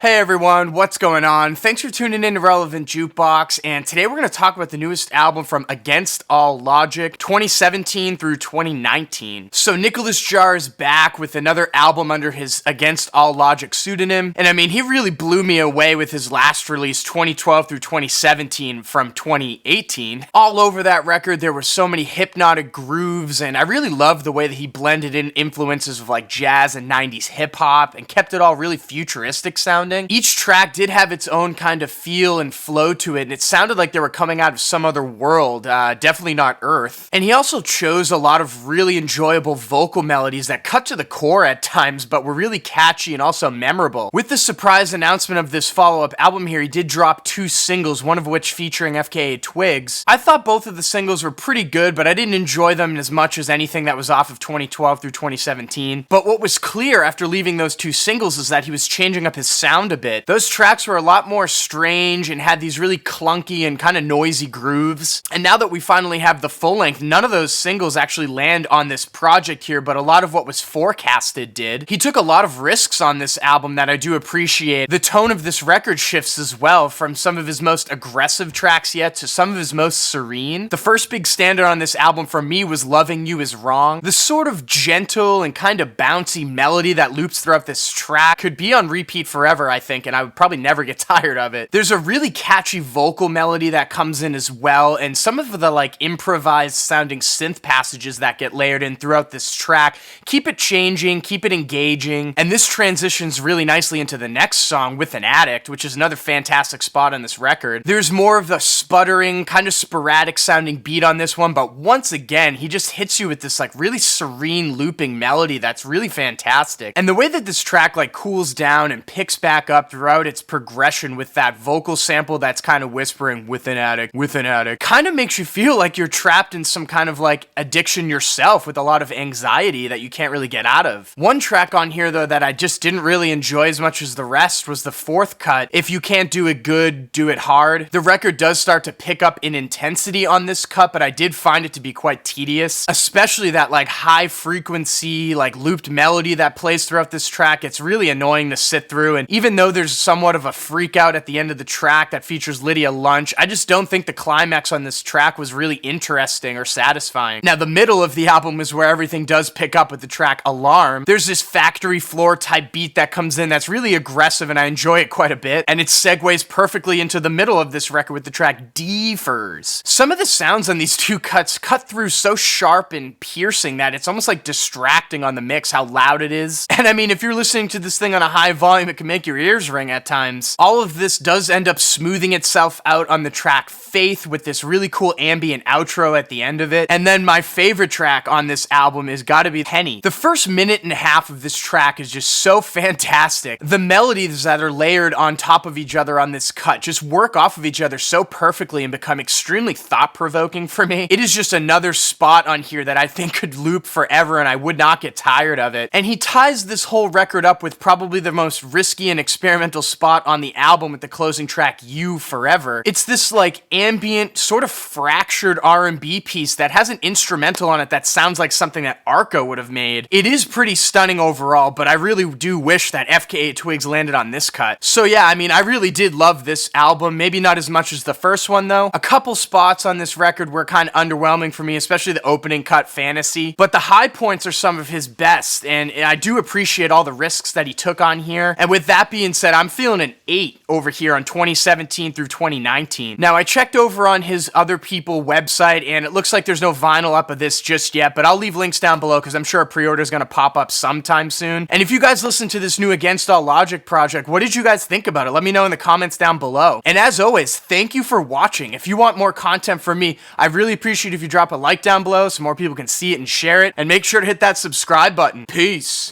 Hey everyone, what's going on? Thanks for tuning in to Relevant Jukebox, and today we're going to talk about the newest album from a.a.l. 2017 through 2019. So Nicolas Jaar is back with another album under his a.a.l. pseudonym, and I mean, he really blew me away with his last release, 2012 through 2017 from 2018. All over that record, there were so many hypnotic grooves, and I really loved the way that he blended in influences of like jazz and 90s hip-hop, and kept it all really futuristic sounding. Each track did have its own kind of feel and flow to it, and it sounded like they were coming out of some other world, definitely not Earth. And he also chose a lot of really enjoyable vocal melodies that cut to the core at times, but were really catchy and also memorable. With the surprise announcement of this follow-up album here, he did drop 2 singles, one of which featuring FKA Twigs. I thought both of the singles were pretty good, but I didn't enjoy them as much as anything that was off of 2012 through 2017. But what was clear after leaving those 2 singles is that he was changing up his sound a bit. Those tracks were a lot more strange and had these really clunky and kind of noisy grooves. And now that we finally have the full length, none of those singles actually land on this project here, but a lot of what was forecasted did. He took a lot of risks on this album that I do appreciate. The tone of this record shifts as well, from some of his most aggressive tracks yet to some of his most serene. The first big standout on this album for me was Loving You Is Wrong. The sort of gentle and kind of bouncy melody that loops throughout this track could be on repeat forever, I think, and I would probably never get tired of it. There's a really catchy vocal melody that comes in as well, and some of the like improvised sounding synth passages that get layered in throughout this track keep it changing, keep it engaging, and this transitions really nicely into the next song, With an Addict, which is another fantastic spot on this record. There's more of the sputtering, kind of sporadic sounding beat on this one, but once again, he just hits you with this like really serene looping melody that's really fantastic. And the way that this track like cools down and picks back up throughout its progression with that vocal sample that's kind of whispering, with an addict, kind of makes you feel like you're trapped in some kind of like addiction yourself with a lot of anxiety that you can't really get out of. One track on here though that I just didn't really enjoy as much as the rest was the 4th cut, If You Can't Do It Good, Do It Hard. The record does start to pick up in intensity on this cut, but I did find it to be quite tedious, especially that like high frequency, like looped melody that plays throughout this track. It's really annoying to sit through, and even though there's somewhat of a freak out at the end of the track that features Lydia Lunch, I just don't think the climax on this track was really interesting or satisfying. Now, the middle of the album is where everything does pick up with the track Alarm. There's this factory floor type beat that comes in that's really aggressive, and I enjoy it quite a bit, and it segues perfectly into the middle of this record with the track Defers. Some of the sounds on these 2 cuts cut through so sharp and piercing that it's almost like distracting on the mix how loud it is. And I mean, if you're listening to this thing on a high volume, it can make your ears ring at times. All of this does end up smoothing itself out on the track Faith with this really cool ambient outro at the end of it. And then my favorite track on this album is gotta be Penny. The first minute and a half of this track is just so fantastic. The melodies that are layered on top of each other on this cut just work off of each other so perfectly and become extremely thought-provoking for me. It is just another spot on here that I think could loop forever and I would not get tired of it. And he ties this whole record up with probably the most risky and experimental spot on the album with the closing track You Forever. It's this like ambient, sort of fractured R&B piece that has an instrumental on it that sounds like something that Arco would have made. It is pretty stunning overall, but I really do wish that FKA Twigs landed on this cut. So yeah, I mean, I really did love this album, maybe not as much as the first one though. A couple spots on this record were kind of underwhelming for me, especially the opening cut, Fantasy, but the high points are some of his best, and I do appreciate all the risks that he took on here. And with that being said, I'm feeling an 8 over here on 2017 through 2019. Now, I checked over on his Other People website, and it looks like there's no vinyl up of this just yet, but I'll leave links down below because I'm sure a pre-order is going to pop up sometime soon. And if you guys listen to this new a.a.l. project, what did you guys think about it? Let me know in the comments down below. And as always, thank you for watching. If you want more content from me, I really appreciate if you drop a like down below so more people can see it and share it, and make sure to hit that subscribe button. Peace.